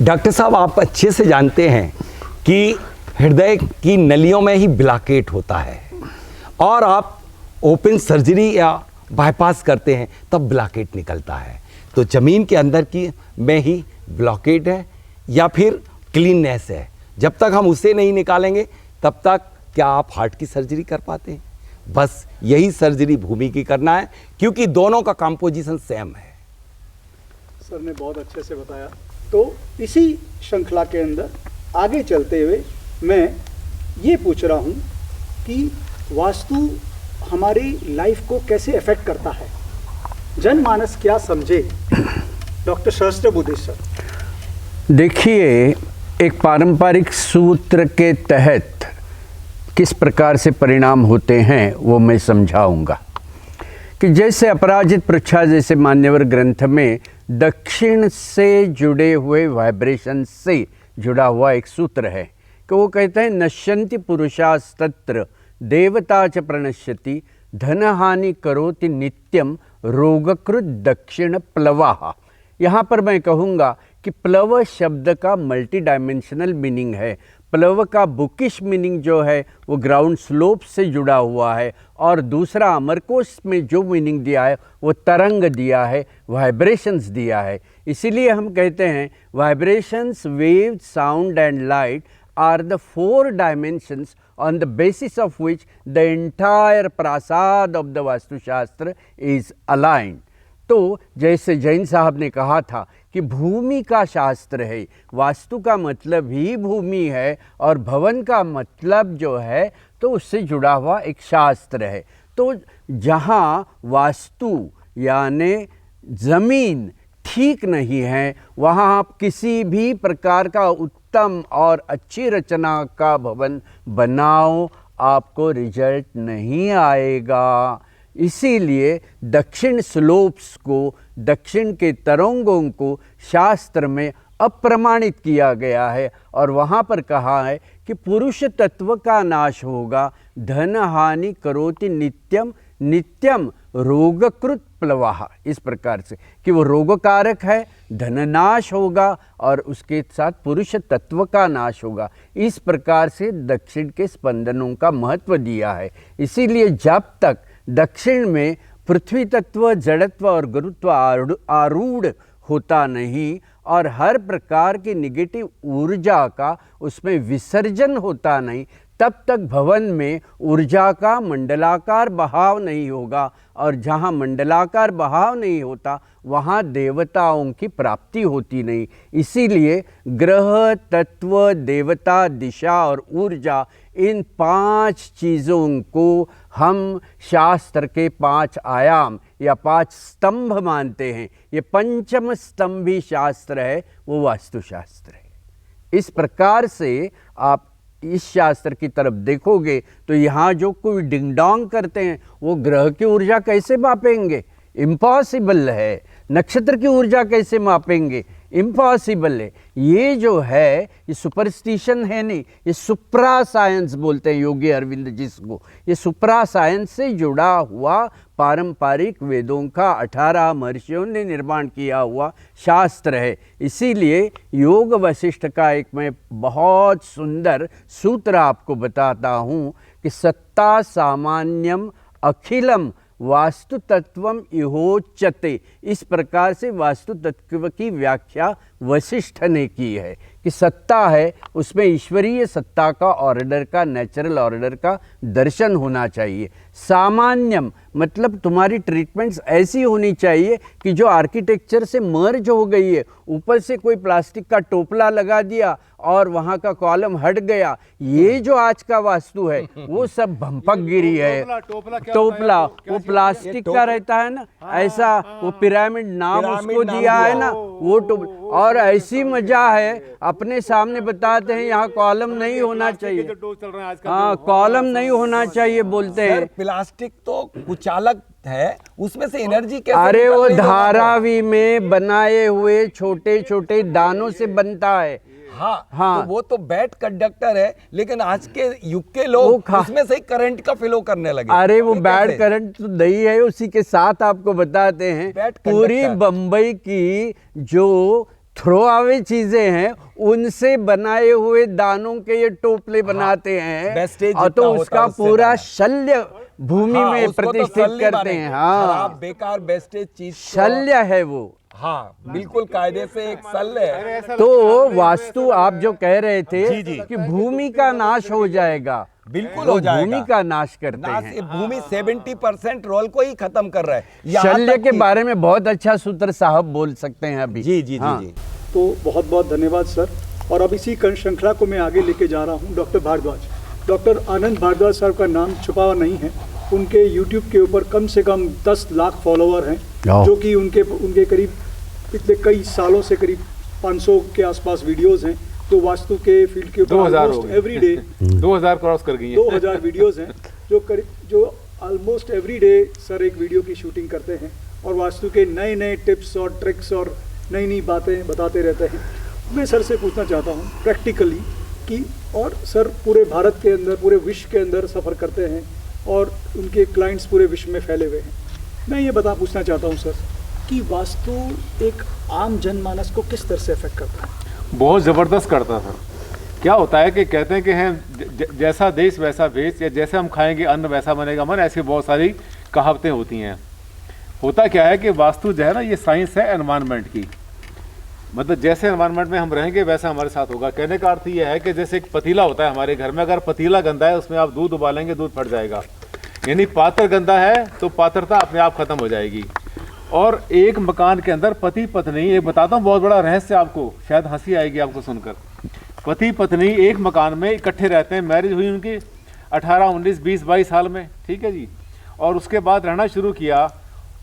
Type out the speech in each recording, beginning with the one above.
Doctor साहब, आप अच्छे से जानते हैं कि हृदय की नलियों में ही ब्लॉकेट होता है और आप ओपन सर्जरी या बाईपास करते हैं तब ब्लॉकेट निकलता है। तो ज़मीन के अंदर की में ही ब्लॉकेट है या फिर क्लीननेस है। जब तक हम उसे नहीं निकालेंगे तब तक क्या आप हार्ट की सर्जरी कर पाते हैं? बस यही सर्जरी भूमि की करना है, क्योंकि दोनों का कंपोजिशन सेम है। सर ने बहुत अच्छे से बताया। तो इसी श्रृंखला के अंदर आगे चलते हुए मैं ये पूछ रहा हूँ कि वास्तु हमारी लाइफ को कैसे अफेक्ट करता है, जनमानस क्या समझे। Doctor Sahasrabuddhe sir. देखिए, एक पारंपरिक सूत्र के तहत किस प्रकार से परिणाम होते हैं वो मैं समझाऊंगा कि जैसे अपराजित पृच्छा जैसे मान्यवर ग्रंथ में दक्षिण से जुड़े हुए वाइब्रेशन से जुड़ा हुआ एक सूत्र है कि वो कहते हैं नश्यन्ति पुरुषास्तत्र देवता च प्रणश्यति धन हानि करोति नित्यम रोगकृत दक्षिण प्लवाः। यहाँ पर मैं कहूँगा कि प्लव शब्द का मल्टी डायमेंशनल मीनिंग है। प्लव का बुकिश मीनिंग जो है वो ग्राउंड स्लोप से जुड़ा हुआ है, और दूसरा अमरकोश में जो मीनिंग दिया है वो तरंग दिया है, वाइब्रेशंस दिया है। इसीलिए हम कहते हैं vibrations, wave, sound and light are the four dimensions on the basis of which the entire prasad of the Vastu Shastra is aligned. तो जैसे जैन साहब ने कहा था कि भूमि का शास्त्र है, वास्तु का मतलब ही भूमि है और भवन का मतलब जो है तो उससे जुड़ा हुआ एक शास्त्र है। तो जहाँ वास्तु यानी ज़मीन ठीक नहीं है, वहाँ आप किसी भी प्रकार का उत्तम और अच्छी रचना का भवन बनाओ, आपको रिजल्ट नहीं आएगा। इसीलिए दक्षिण स्लोप्स को, दक्षिण के तरंगों को शास्त्र में अप्रमाणित किया गया है और वहाँ पर कहा है कि पुरुष तत्व का नाश होगा, धन हानि करोति नित्यम, नित्यम रोगकृत प्लवाः। इस प्रकार से कि वो रोगकारक है, धननाश होगा और उसके साथ पुरुष तत्व का नाश होगा। इस प्रकार से दक्षिण के स्पंदनों का महत्व दिया है। इसीलिए जब तक दक्षिण में पृथ्वी तत्व, जड़त्व और गुरुत्व आरूढ़ होता नहीं और हर प्रकार की निगेटिव ऊर्जा का उसमें विसर्जन होता नहीं, तब तक भवन में ऊर्जा का मंडलाकार बहाव नहीं होगा, और जहाँ मंडलाकार बहाव नहीं होता वहाँ देवताओं की प्राप्ति होती नहीं। इसीलिए ग्रह, तत्व, देवता, दिशा और ऊर्जा, इन 5 चीज़ों को हम शास्त्र के 5 आयाम या 5 स्तंभ मानते हैं। ये पंचम स्तंभी शास्त्र है, वो वास्तुशास्त्र है। इस प्रकार से आप इस शास्त्र की तरफ देखोगे तो यहाँ जो कोई डिंग डोंग करते हैं वो ग्रह की ऊर्जा कैसे मापेंगे? इम्पॉसिबल है। नक्षत्र की ऊर्जा कैसे मापेंगे? इम्पॉसिबल है। ये जो है ये सुपरस्टिशन है नहीं, ये सुप्रा साइंस बोलते हैं योगी अरविंद जिसको। ये सुप्रा साइंस से जुड़ा हुआ पारंपरिक वेदों का 18 महर्षियों ने निर्माण किया हुआ शास्त्र है। इसीलिए योग वशिष्ठ का एक मैं बहुत सुंदर सूत्र आपको बताता हूँ कि सत्ता सामान्यम अखिलम वास्तु तत्वम इहोच्यते। इस प्रकार से वास्तु तत्व की व्याख्या वशिष्ठ ने की है कि सत्ता है, उसमें ईश्वरीय सत्ता का, ऑर्डर का, नेचुरल ऑर्डर का दर्शन होना चाहिए। सामान्यम मतलब तुम्हारी ट्रीटमेंट्स ऐसी होनी चाहिए कि जो आर्किटेक्चर से मर्ज हो गई है, ऊपर से कोई प्लास्टिक का टोपला लगा दिया और वहाँ का कॉलम हट गया, ये जो आज का वास्तु है वो सब भंपक गिरी है। टोपला वो प्लास्टिक का रहता है ना, ऐसा वो पिरामिड नाम उसको दिया है ना, वो और ऐसी मजा है, अपने सामने बताते हैं यहाँ कॉलम नहीं होना चाहिए। हाँ, कॉलम नहीं होना चाहिए बोलते हैं। प्लास्टिक तो कुचालक है, उसमें से एनर्जी कैसे? अरे वो धारावी में बनाए हुए छोटे छोटे दानों से बनता है। हाँ, हाँ, तो वो तो बैड कंडक्टर है, लेकिन आज के युग के लोग उसमें से करंट का फ्लो करने लगे। अरे वो बैड करंट तो नहीं है। उसी के साथ आपको बताते हैं पूरी बंबई की जो थ्रो अवे चीजें हैं, उनसे बनाए हुए दानों के ये टोपले बनाते हैं, वेस्टेज और तो जितना होता उसका है उससे पूरा बना। शल्य भूमि हाँ, में उसको तो प्रतिष्ठित सल्ली करते मानेंगे। हैं। हाँ, खराब बेकार वेस्टेज चीज को- शल्य है वो। हाँ, बिल्कुल कायदे से एक शल्य है। तो वास्तु आप जो कह रहे थे जी, जी। कि भूमि का नाश हो जाएगा, बिल्कुल वो हो जाएगा। भूमि का नाश करते नाश हैं। ये भूमि 70% रोल को ही खत्म कर रहा है। यहाँ शल्य तक के कि- बारे में बहुत अच्छा सूत्र साहब बोल सकते हैं अभी। जी जी जी हाँ। जी। तो बहुत बहुत धन्यवाद सर। और अब इसी श्रृंखला को मैं आगे लेके जा रहा हूँ डॉक्टर भारद्वाज। डॉक्टर आनंद भारद्वाज सर का नाम छुपा नहीं है। उनके यूट्यूब के ऊपर कम से कम 10 लाख फॉलोअर हैं, जो कि उनके करीब पिछले कई सालों से करीब 500 के आसपास वीडियोस हैं, जो वास्तु के फील्ड के ऊपर 2000 हो ऑलमोस्ट गए। एवरी डे 2000 क्रॉस कर गई है। 2000 वीडियोस हैं, जो ऑलमोस्ट एवरी डे सर एक वीडियो की शूटिंग करते हैं और वास्तु के नए नए टिप्स और ट्रिक्स और नई नई बातें बताते रहते हैं। मैं सर से पूछना चाहता हूँ प्रैक्टिकली कि, और सर पूरे भारत के अंदर, पूरे विश्व के अंदर सफ़र करते हैं और उनके क्लाइंट्स पूरे विश्व में फैले हुए हैं। मैं ये पूछना चाहता हूँ सर कि वास्तु एक आम जनमानस को किस तरह से अफेक्ट करता है? बहुत ज़बरदस्त करता सर। क्या होता है कि कहते हैं कि हैं जैसा देश वैसा भेष, या जैसे हम खाएंगे अन्न वैसा बनेगा मन, ऐसी बहुत सारी कहावतें होती हैं। होता क्या है कि वास्तु जो है ना, ये साइंस है एनवायरनमेंट की। मतलब जैसे एनवायरनमेंट में हम रहेंगे वैसा हमारे साथ होगा। कहने का अर्थ ये है कि जैसे एक पतीला होता है हमारे घर में, अगर पतीला गंदा है उसमें आप दूध उबालेंगे दूध फट जाएगा। यानी पात्र गंदा है तो पात्रता अपने आप खत्म हो जाएगी। और एक मकान के अंदर पति पत्नी, एक बताता हूँ बहुत बड़ा रहस्य आपको, शायद हंसी आएगी आपको सुनकर। पति पत्नी एक मकान में इकट्ठे रहते हैं, मैरिज हुई उनकी 18, 19, 20, 22 साल में, ठीक है जी। और उसके बाद रहना शुरू किया,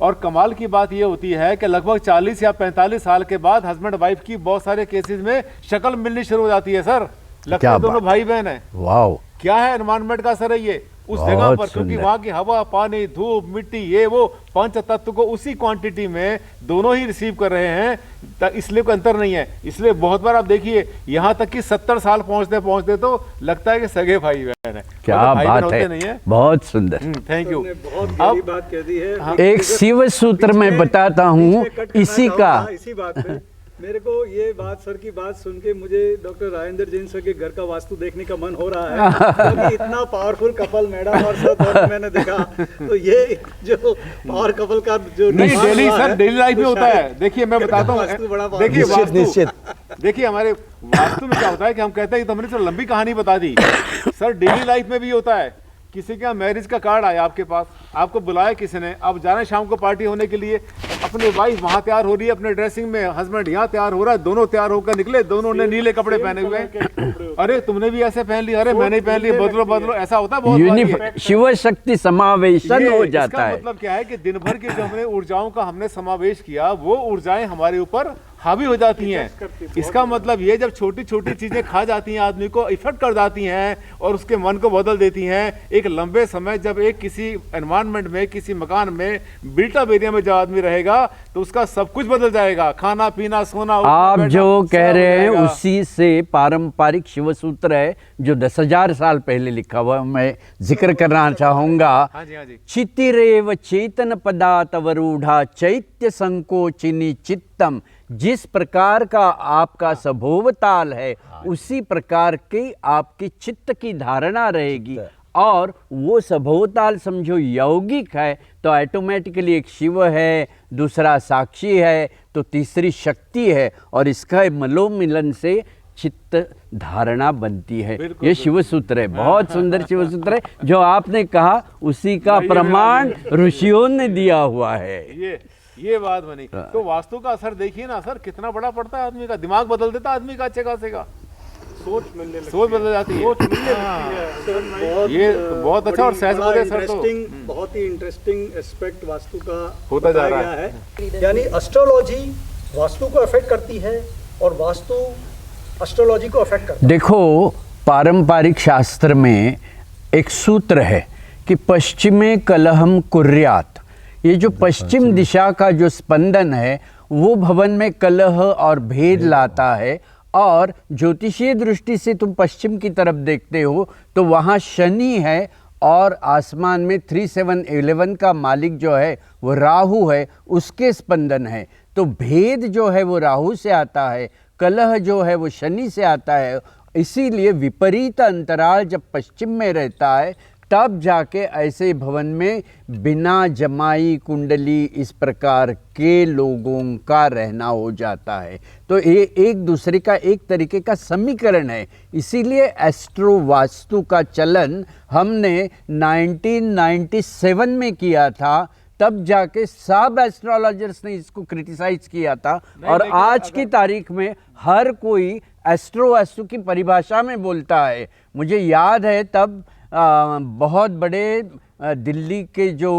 और कमाल की बात ये होती है कि लगभग 40 या 45 साल के बाद हस्बैंड वाइफ की बहुत सारे केसेस में शक्ल मिलनी शुरू हो जाती है सर। लगता है दोनों भाई बहन है। वाह, क्या है एनवायरनमेंट का असर है ये उस बहुत जगह पर, क्योंकि सुंदर। वहाँ की हवा, पानी, धूप, मिट्टी, ये वो पंच तत्व को उसी क्वांटिटी में दोनों ही रिसीव कर रहे हैं, इसलिए कोई अंतर नहीं है। इसलिए बहुत बार आप देखिए यहाँ तक कि 70 साल पहुँचते पहुँचते तो लगता है कि सगे भाई बहन है। क्या मतलब भाई बहन बात होते नहीं है, बहुत सुंदर। Thank you. सर ने बहुत गहरी बात कह दी है। एक शिव सूत्र मैं बताता हूँ इसी का। इसी बात पे मेरे को ये बात, सर की बात सुन के मुझे डॉक्टर राजेंद्र जैन सर के घर का वास्तु देखने का मन हो रहा है, क्योंकि इतना पावरफुल कपल मैडम और सर दोनों मैंने देखा। तो ये जो पावर कपल का जो नहीं, निर्माण डेली हुआ सर है, डेली लाइफ में तो होता है। शायद देखिए मैं बताता वास्तु बड़ा हूँ, देखिए निश्चित, निश्चित। देखिए हमारे वास्तु में क्या होता है कि हम कहते हैं कि तुमने तो लंबी कहानी बता दी सर। डेली लाइफ में भी होता है। किसी का मैरिज का कार्ड आया आपके पास, आपको बुलाया किसी ने, आप जा रहे हैं शाम को पार्टी होने के लिए, अपनी वाइफ वहाँ तैयार हो रही है अपने ड्रेसिंग में, हस्बैंड यहाँ तैयार हो रहा है, दोनों तैयार होकर निकले, दोनों ने नीले कपड़े पहने हुए हैं। अरे तुमने भी ऐसे पहन लिया, अरे मैंने पहन लिया, बदलो बदलो, ऐसा होता है बहुत बार ये। शिव शक्ति समावेशन ये हो इसका जाता है। मतलब क्या है कि दिन भर की जो हमने ऊर्जाओं का हमने समावेश किया, वो ऊर्जाएं हमारे ऊपर हावी हो जाती हैं। इसका मतलब ये, जब छोटी छोटी चीजें खा जाती हैं आदमी को, इफेक्ट कर जाती हैं और उसके मन को बदल देती हैं। एक लंबे समय जब एक किसी एनवायरनमेंट में, किसी मकान में, बिल्टअप एरिया में जब आदमी रहेगा तो उसका सब कुछ बदल जाएगा। खाना पीना, सोना, उठना, आप बैठना, जो सब कह रहे हैं बदल जाएगा। उसी से पारंपरिक शिव सूत्र है जो 10,000 साल पहले लिखा हुआ, मैं जिक्र करना चाहूंगा। हाँ जी, हाँ जी। चितिरेव चेतन पदातवरूढ़ा चैत्य संकोचिनी चित्तम। जिस प्रकार का आपका स्वभाव ताल है उसी प्रकार की आपकी चित्त की धारणा रहेगी, और वो स्वभाव ताल समझो यौगिक है तो ऑटोमेटिकली एक शिव है, दूसरा साक्षी है, तो तीसरी शक्ति है, और इसका मलोमिलन से चित्त धारणा बनती है। ये शिव सूत्र है, बहुत सुंदर शिव सूत्र है। जो आपने कहा उसी का प्रमाण ऋषियों ने दिया हुआ है। ये बात बनी। तो वास्तु का असर देखिए ना सर, कितना बड़ा पड़ता है आदमी का, दिमाग बदल देता है आदमी का अच्छे खासे का, सोच बदल जाती है। ये तो बहुत अच्छा और सहज बोले सर। तो बहुत ही इंटरेस्टिंग एस्पेक्ट वास्तु का होता जा बताया रहा गया है। यानी एस्ट्रोलॉजी वास्तु को अफेक्ट करती है और वास्तु एस्ट्रोलॉजी को अफेक्ट करती है। देखो, पारंपरिक शास्त्र में एक सूत्र है कि पश्चिमे कलहम कुर्यात। ये जो पश्चिम दिशा का जो स्पंदन है वो भवन में कलह और भेद लाता है, और ज्योतिषीय दृष्टि से तुम पश्चिम की तरफ देखते हो तो वहाँ शनि है, और आसमान में 3, 7, 11 का मालिक जो है वो राहु है, उसके स्पंदन है। तो भेद जो है वो राहु से आता है, कलह जो है वो शनि से आता है। इसीलिए विपरीत अंतराल जब पश्चिम में रहता है तब जाके ऐसे भवन में बिना जमाई कुंडली इस प्रकार के लोगों का रहना हो जाता है। तो ये एक दूसरे का एक तरीके का समीकरण है। इसीलिए एस्ट्रो वास्तु का चलन हमने 1997 में किया था, तब जाके सब एस्ट्रोलॉजर्स ने इसको क्रिटिसाइज किया था। और आज की तारीख में हर कोई एस्ट्रो वास्तु की परिभाषा में बोलता है। मुझे याद है तब बहुत बड़े दिल्ली के जो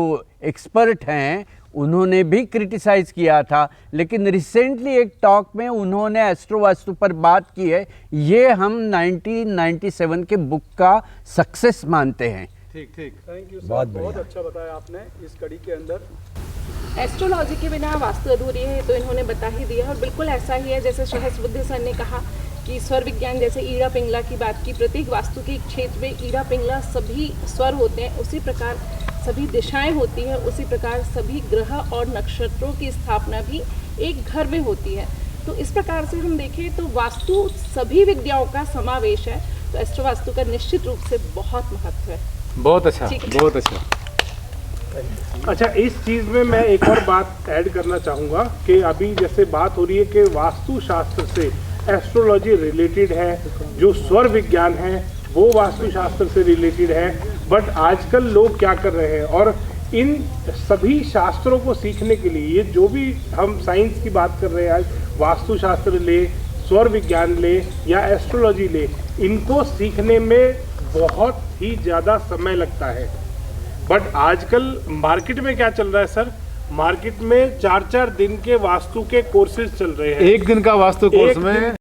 एक्सपर्ट हैं उन्होंने भी क्रिटिसाइज़ किया था, लेकिन रिसेंटली एक टॉक में उन्होंने एस्ट्रो वास्तु पर बात की है। ये हम 1997 के बुक का सक्सेस मानते हैं। ठीक ठीक, थैंक यू सर, बहुत बहुत बढ़िया। अच्छा बताया आपने इस कड़ी के अंदर। एस्ट्रोलॉजी के बिना वास्तु अधूरी है, तो इन्होंने बता ही दिया। और बिल्कुल ऐसा ही है जैसे सहस्रबुद्धे सर ने कहा कि स्वर विज्ञान, जैसे ईड़ा पिंगला की बात की, प्रत्येक वास्तु के क्षेत्र में ईड़ा पिंगला सभी स्वर होते हैं, उसी प्रकार सभी दिशाएं होती हैं, उसी प्रकार सभी ग्रह और नक्षत्रों की स्थापना भी एक घर में होती है। तो इस प्रकार से हम देखें तो वास्तु सभी विद्याओं का समावेश है। तो एस्ट्रो वास्तु का निश्चित रूप से बहुत महत्व है। बहुत अच्छा, ठीक है। बहुत अच्छा। अच्छा, इस चीज़ में मैं एक और बात ऐड करना चाहूँगा कि अभी जैसे बात हो रही है कि वास्तु शास्त्र से एस्ट्रोलॉजी रिलेटेड है, जो स्वर विज्ञान है वो वास्तु शास्त्र से रिलेटेड है। बट आजकल लोग क्या कर रहे हैं, और इन सभी शास्त्रों को सीखने के लिए, ये जो भी हम साइंस की बात कर रहे हैं आज, वास्तु शास्त्र ले, स्वर विज्ञान ले या एस्ट्रोलॉजी ले, इनको सीखने में बहुत ही ज़्यादा समय लगता है। बट आजकल मार्केट में क्या चल रहा है सर, मार्केट में 4-4 दिन के वास्तु के कोर्सेज चल रहे हैं। एक दिन का वास्तु कोर्स एक में दिन